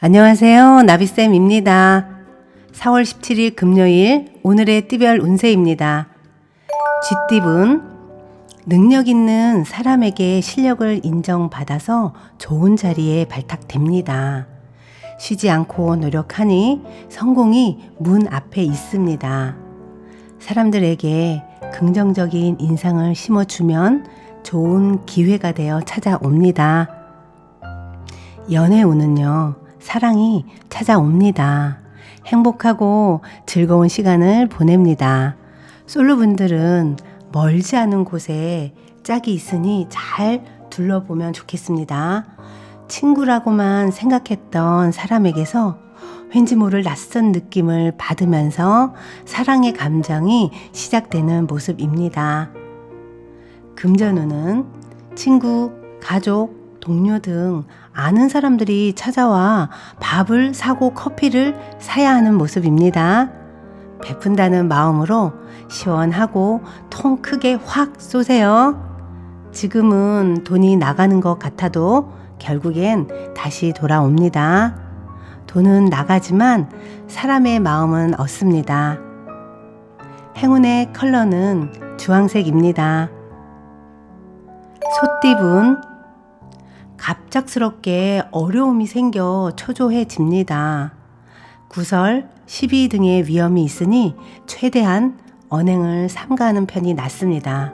안녕하세요. 나비쌤입니다. 4월 17일 금요일 오늘의 띠별 운세입니다. 쥐띠분, 능력 있는 사람에게 실력을 인정받아서 좋은 자리에 발탁됩니다. 쉬지 않고 노력하니 성공이 문 앞에 있습니다. 사람들에게 긍정적인 인상을 심어주면 좋은 기회가 되어 찾아옵니다. 연애운은요, 사랑이 찾아옵니다. 행복하고 즐거운 시간을 보냅니다. 솔로분들은 멀지 않은 곳에 짝이 있으니 잘 둘러보면 좋겠습니다. 친구라고만 생각했던 사람에게서 왠지 모를 낯선 느낌을 받으면서 사랑의 감정이 시작되는 모습입니다. 금전운은 친구, 가족, 동료 등 아는 사람들이 찾아와 밥을 사고 커피를 사야 하는 모습입니다. 베푼다는 마음으로 시원하고 통 크게 확 쏘세요. 지금은 돈이 나가는 것 같아도 결국엔 다시 돌아옵니다. 돈은 나가지만 사람의 마음은 얻습니다. 행운의 컬러는 주황색입니다. 소띠분, 갑작스럽게 어려움이 생겨 초조해집니다. 구설, 시비 등의 위험이 있으니 최대한 언행을 삼가하는 편이 낫습니다.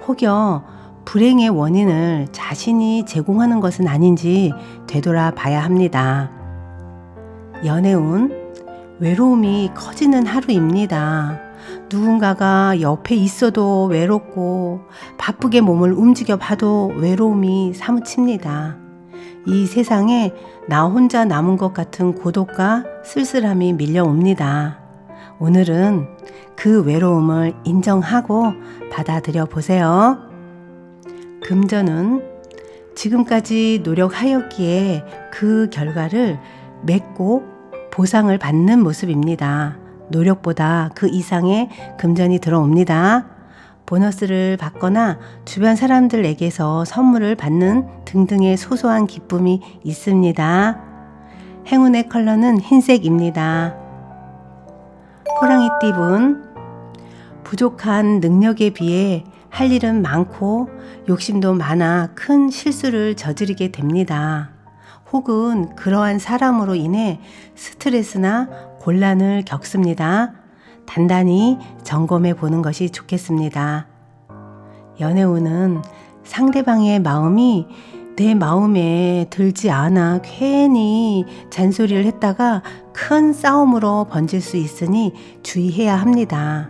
혹여 불행의 원인을 자신이 제공하는 것은 아닌지 되돌아봐야 합니다. 연애운, 외로움이 커지는 하루입니다. 누군가가 옆에 있어도 외롭고 바쁘게 몸을 움직여 봐도 외로움이 사무칩니다. 이 세상에 나 혼자 남은 것 같은 고독과 쓸쓸함이 밀려옵니다. 오늘은 그 외로움을 인정하고 받아들여 보세요. 금전은 지금까지 노력하였기에 그 결과를 맺고 보상을 받는 모습입니다. 노력보다 그 이상의 금전이 들어옵니다. 보너스를 받거나 주변 사람들에게서 선물을 받는 등등의 소소한 기쁨이 있습니다. 행운의 컬러는 흰색입니다. 호랑이띠분, 부족한 능력에 비해 할 일은 많고 욕심도 많아 큰 실수를 저지르게 됩니다. 혹은 그러한 사람으로 인해 스트레스나 곤란을 겪습니다. 단단히 점검해 보는 것이 좋겠습니다. 연애운은 상대방의 마음이 내 마음에 들지 않아 괜히 잔소리를 했다가 큰 싸움으로 번질 수 있으니 주의해야 합니다.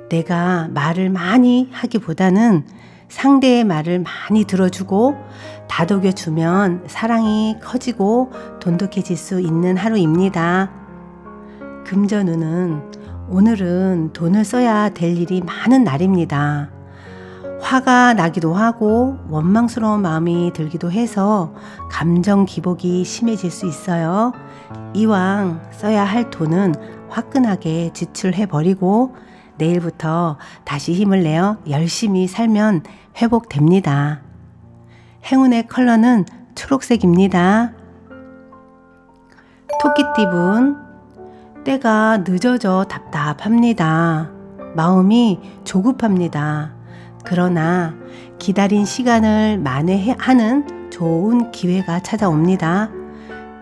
내가 말을 많이 하기보다는 상대의 말을 많이 들어주고 다독여주면 사랑이 커지고 돈독해질 수 있는 하루입니다. 금전운은 오늘은 돈을 써야 될 일이 많은 날입니다. 화가 나기도 하고 원망스러운 마음이 들기도 해서 감정 기복이 심해질 수 있어요. 이왕 써야 할 돈은 화끈하게 지출해버리고 내일부터 다시 힘을 내어 열심히 살면 회복됩니다. 행운의 컬러는 초록색입니다. 토끼띠분, 때가 늦어져 답답합니다. 마음이 조급합니다. 그러나 기다린 시간을 만회하는 좋은 기회가 찾아옵니다.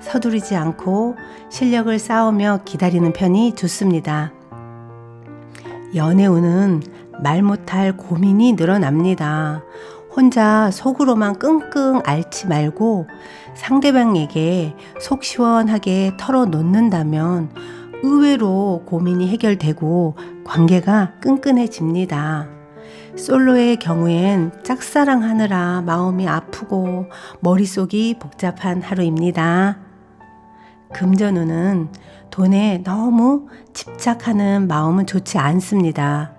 서두르지 않고 실력을 쌓으며 기다리는 편이 좋습니다. 연애운은 말 못할 고민이 늘어납니다. 혼자 속으로만 끙끙 앓지 말고 상대방에게 속 시원하게 털어놓는다면 의외로 고민이 해결되고 관계가 끈끈해집니다. 솔로의 경우엔 짝사랑하느라 마음이 아프고 머릿속이 복잡한 하루입니다. 금전운은 돈에 너무 집착하는 마음은 좋지 않습니다.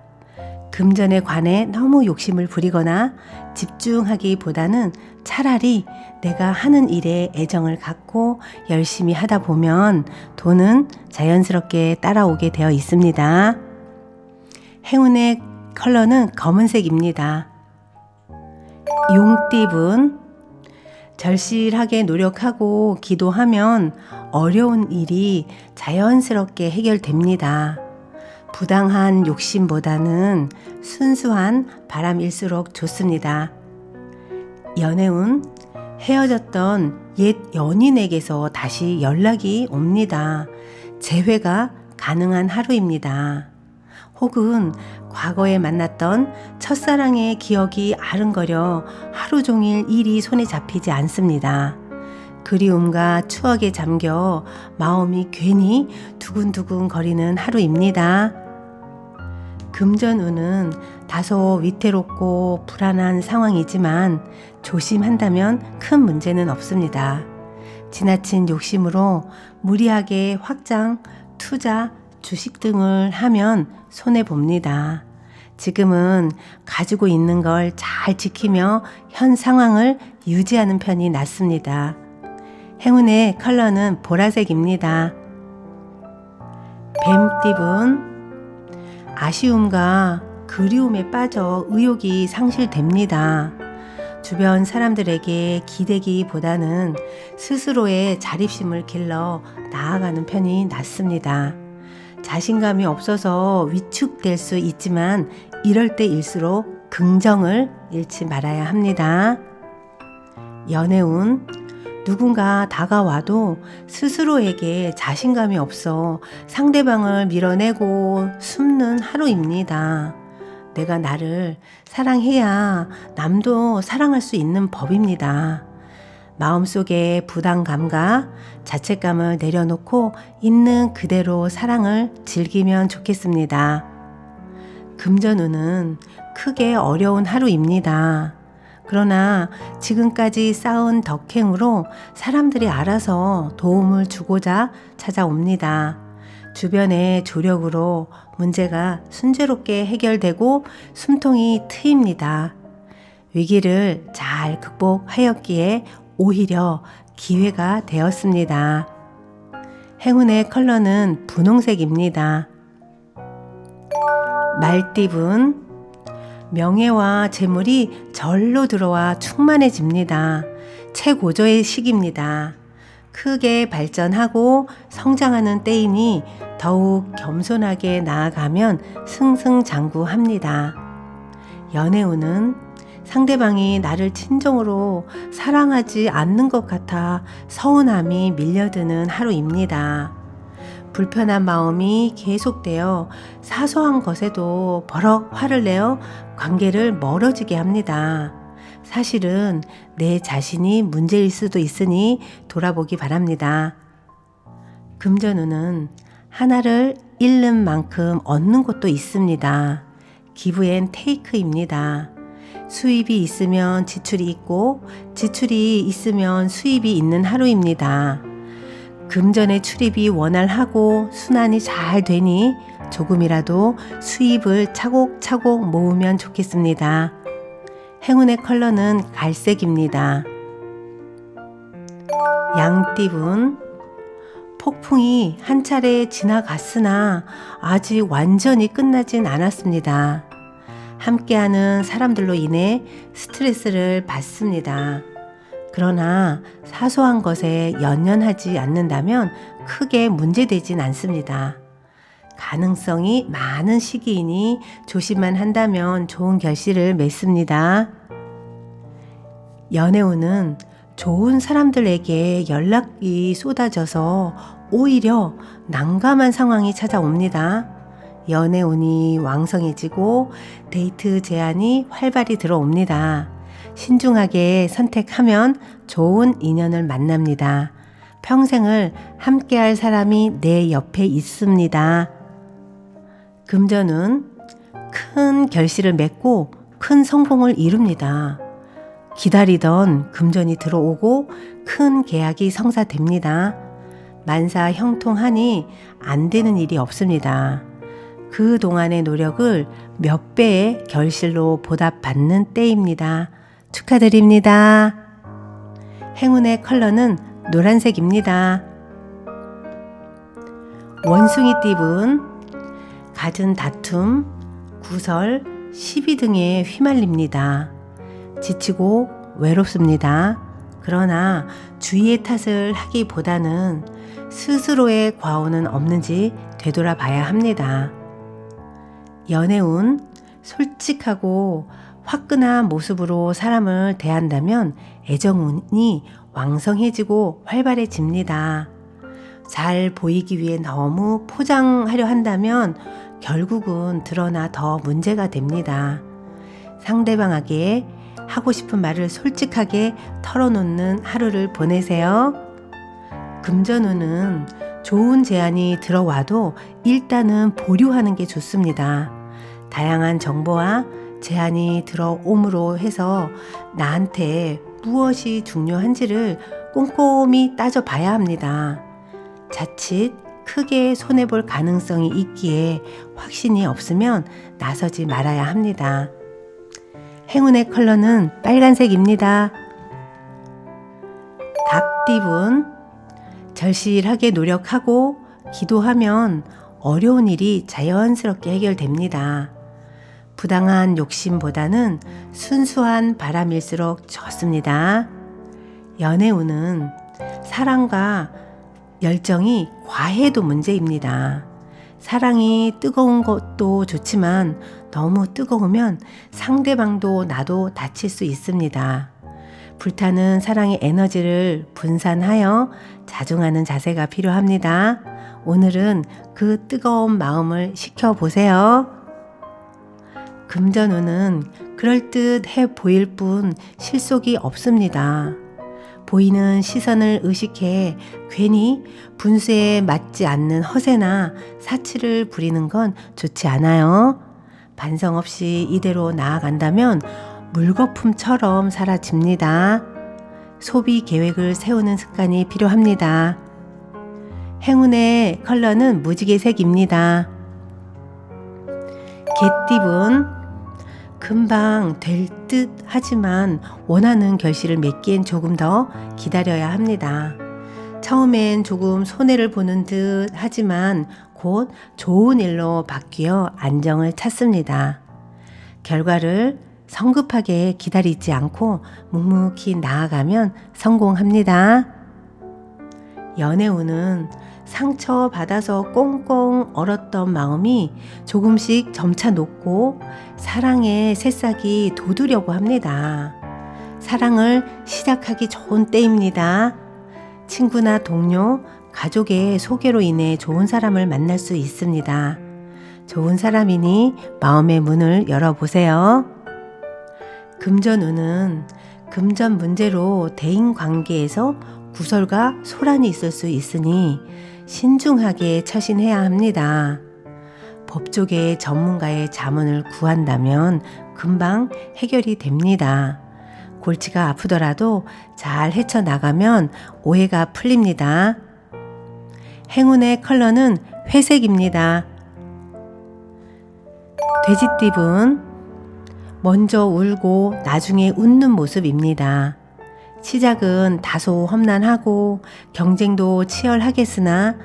금전에 관해 너무 욕심을 부리거나 집중하기보다는 차라리 내가 하는 일에 애정을 갖고 열심히 하다 보면 돈은 자연스럽게 따라오게 되어 있습니다. 행운의 컬러는 검은색입니다. 용띠분, 절실하게 노력하고 기도하면 어려운 일이 자연스럽게 해결됩니다. 부당한 욕심보다는 순수한 바람일수록 좋습니다. 연애운, 헤어졌던 옛 연인에게서 다시 연락이 옵니다. 재회가 가능한 하루입니다. 혹은 과거에 만났던 첫사랑의 기억이 아른거려 하루 종일 일이 손에 잡히지 않습니다. 그리움과 추억에 잠겨 마음이 괜히 두근두근 거리는 하루입니다. 금전운은 다소 위태롭고 불안한 상황이지만 조심한다면 큰 문제는 없습니다. 지나친 욕심으로 무리하게 확장, 투자, 주식 등을 하면 손해봅니다. 지금은 가지고 있는 걸 잘 지키며 현 상황을 유지하는 편이 낫습니다. 행운의 컬러는 보라색입니다. 뱀띠분, 아쉬움과 그리움에 빠져 의욕이 상실됩니다. 주변 사람들에게 기대기보다는 스스로의 자립심을 길러 나아가는 편이 낫습니다. 자신감이 없어서 위축될 수 있지만 이럴 때일수록 긍정을 잃지 말아야 합니다. 연애운, 누군가 다가와도 스스로에게 자신감이 없어 상대방을 밀어내고 숨는 하루입니다. 내가 나를 사랑해야 남도 사랑할 수 있는 법입니다. 마음속에 부담감과 자책감을 내려놓고 있는 그대로 사랑을 즐기면 좋겠습니다. 금전운은 크게 어려운 하루입니다. 그러나 지금까지 쌓은 덕행으로 사람들이 알아서 도움을 주고자 찾아옵니다. 주변의 조력으로 문제가 순조롭게 해결되고 숨통이 트입니다. 위기를 잘 극복하였기에 오히려 기회가 되었습니다. 행운의 컬러는 분홍색입니다. 말띠분, 명예와 재물이 절로 들어와 충만해집니다. 최고조의 시기입니다. 크게 발전하고 성장하는 때이니 더욱 겸손하게 나아가면 승승장구합니다. 연애운은 상대방이 나를 진정으로 사랑하지 않는 것 같아 서운함이 밀려드는 하루입니다. 불편한 마음이 계속되어 사소한 것에도 버럭 화를 내어 관계를 멀어지게 합니다. 사실은 내 자신이 문제일 수도 있으니 돌아보기 바랍니다. 금전운은 하나를 잃는 만큼 얻는 것도 있습니다. 기브 앤 테이크입니다. 수입이 있으면 지출이 있고 지출이 있으면 수입이 있는 하루입니다. 금전의 출입이 원활하고 순환이 잘 되니 조금이라도 수입을 차곡차곡 모으면 좋겠습니다. 행운의 컬러는 갈색입니다. 양띠분, 폭풍이 한 차례 지나갔으나 아직 완전히 끝나진 않았습니다. 함께하는 사람들로 인해 스트레스를 받습니다. 그러나 사소한 것에 연연하지 않는다면 크게 문제되진 않습니다. 가능성이 많은 시기이니 조심만 한다면 좋은 결실을 맺습니다. 연애운은 좋은 사람들에게 연락이 쏟아져서 오히려 난감한 상황이 찾아옵니다. 연애운이 왕성해지고 데이트 제안이 활발히 들어옵니다. 신중하게 선택하면 좋은 인연을 만납니다. 평생을 함께할 사람이 내 옆에 있습니다. 금전은 큰 결실을 맺고 큰 성공을 이룹니다. 기다리던 금전이 들어오고 큰 계약이 성사됩니다. 만사 형통하니 안 되는 일이 없습니다. 그 동안의 노력을 몇 배의 결실로 보답받는 때입니다. 축하드립니다. 행운의 컬러는 노란색입니다. 원숭이띠분, 갖은 다툼, 구설, 시비 등에 휘말립니다. 지치고 외롭습니다. 그러나 주위의 탓을 하기보다는 스스로의 과오는 없는지 되돌아봐야 합니다. 연애운, 솔직하고 화끈한 모습으로 사람을 대한다면 애정운이 왕성해지고 활발해집니다. 잘 보이기 위해 너무 포장하려 한다면 결국은 드러나 더 문제가 됩니다. 상대방에게 하고 싶은 말을 솔직하게 털어놓는 하루를 보내세요. 금전운은 좋은 제안이 들어와도 일단은 보류하는 게 좋습니다. 다양한 정보와 제안이 들어옴으로 해서 나한테 무엇이 중요한지를 꼼꼼히 따져봐야 합니다. 자칫 크게 손해볼 가능성이 있기에 확신이 없으면 나서지 말아야 합니다. 행운의 컬러는 빨간색입니다. 닭띠분, 절실하게 노력하고 기도하면 어려운 일이 자연스럽게 해결됩니다. 부당한 욕심보다는 순수한 바람일수록 좋습니다. 연애운은 사랑과 열정이 과해도 문제입니다. 사랑이 뜨거운 것도 좋지만 너무 뜨거우면 상대방도 나도 다칠 수 있습니다. 불타는 사랑의 에너지를 분산하여 자중하는 자세가 필요합니다. 오늘은 그 뜨거운 마음을 식혀보세요. 금전운은 그럴듯해 보일 뿐 실속이 없습니다. 보이는 시선을 의식해 괜히 분수에 맞지 않는 허세나 사치를 부리는 건 좋지 않아요. 반성 없이 이대로 나아간다면 물거품처럼 사라집니다. 소비 계획을 세우는 습관이 필요합니다. 행운의 컬러는 무지개색입니다. 개띠분, 금방 될 듯 하지만 원하는 결실을 맺기엔 조금 더 기다려야 합니다. 처음엔 조금 손해를 보는 듯 하지만 곧 좋은 일로 바뀌어 안정을 찾습니다. 결과를 성급하게 기다리지 않고 묵묵히 나아가면 성공합니다. 연애운은 상처받아서 꽁꽁 얼었던 마음이 조금씩 점차 녹고 사랑의 새싹이 돋으려고 합니다. 사랑을 시작하기 좋은 때입니다. 친구나 동료, 가족의 소개로 인해 좋은 사람을 만날 수 있습니다. 좋은 사람이니 마음의 문을 열어보세요. 금전운은 금전 문제로 대인 관계에서 구설과 소란이 있을 수 있으니 신중하게 처신해야 합니다. 법조계 전문가의 자문을 구한다면 금방 해결이 됩니다. 골치가 아프더라도 잘 헤쳐나가면 오해가 풀립니다. 행운의 컬러는 회색입니다. 돼지띠분, 먼저 울고 나중에 웃는 모습입니다. 시작은 다소 험난하고 경쟁도 치열하겠으나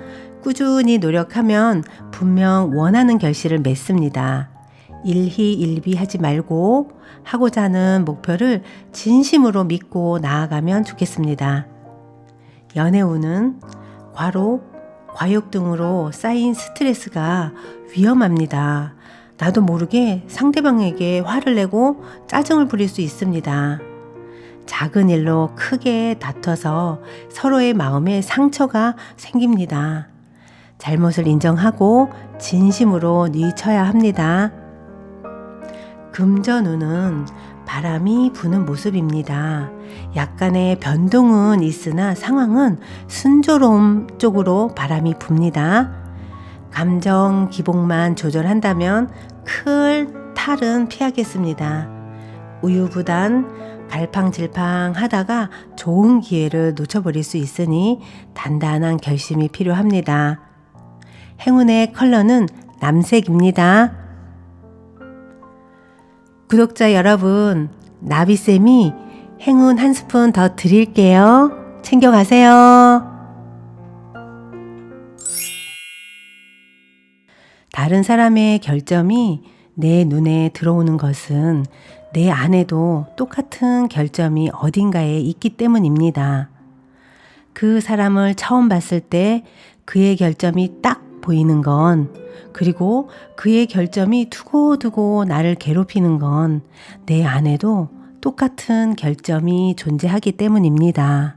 꾸준히 노력하면 분명 원하는 결실을 맺습니다. 일희일비하지 말고 하고자 하는 목표를 진심으로 믿고 나아가면 좋겠습니다. 연애운은 과로, 과욕 등으로 쌓인 스트레스가 위험합니다. 나도 모르게 상대방에게 화를 내고 짜증을 부릴 수 있습니다. 작은 일로 크게 다퉈서 서로의 마음에 상처가 생깁니다. 잘못을 인정하고 진심으로 뉘쳐야 합니다. 금전운은 바람이 부는 모습입니다. 약간의 변동은 있으나 상황은 순조로움 쪽으로 바람이 붑니다. 감정 기복만 조절한다면 큰 탈은 피하겠습니다. 우유부단 갈팡질팡 하다가 좋은 기회를 놓쳐버릴 수 있으니 단단한 결심이 필요합니다. 행운의 컬러는 남색입니다. 구독자 여러분, 나비쌤이 행운 한 스푼 더 드릴게요. 챙겨가세요. 다른 사람의 결점이 내 눈에 들어오는 것은 내 안에도 똑같은 결점이 어딘가에 있기 때문입니다. 그 사람을 처음 봤을 때 그의 결점이 딱 보이는 건, 그리고 그의 결점이 두고두고 나를 괴롭히는 건 내 안에도 똑같은 결점이 존재하기 때문입니다.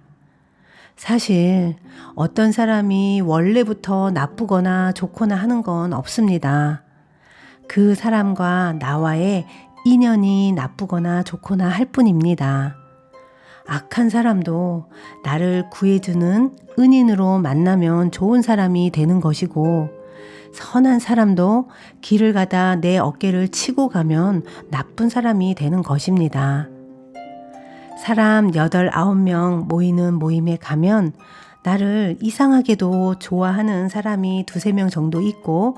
사실 어떤 사람이 원래부터 나쁘거나 좋거나 하는 건 없습니다. 그 사람과 나와의 인연이 나쁘거나 좋거나 할 뿐입니다. 악한 사람도 나를 구해주는 은인으로 만나면 좋은 사람이 되는 것이고, 선한 사람도 길을 가다 내 어깨를 치고 가면 나쁜 사람이 되는 것입니다. 사람 8, 9명 모이는 모임에 가면 나를 이상하게도 좋아하는 사람이 2, 3명 정도 있고,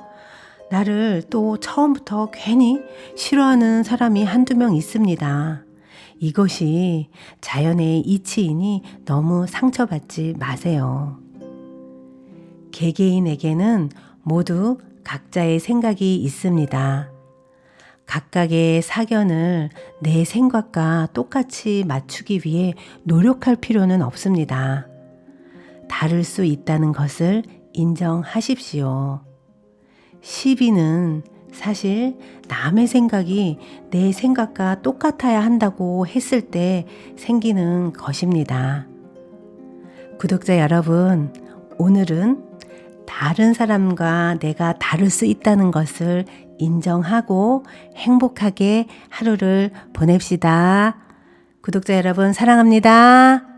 나를 또 처음부터 괜히 싫어하는 사람이 1, 2명 있습니다. 이것이 자연의 이치이니 너무 상처받지 마세요. 개개인에게는 모두 각자의 생각이 있습니다. 각각의 사견을 내 생각과 똑같이 맞추기 위해 노력할 필요는 없습니다. 다를 수 있다는 것을 인정하십시오. 시비는 사실 남의 생각이 내 생각과 똑같아야 한다고 했을 때 생기는 것입니다. 구독자 여러분, 오늘은 다른 사람과 내가 다를 수 있다는 것을 인정하고 행복하게 하루를 보냅시다. 구독자 여러분, 사랑합니다.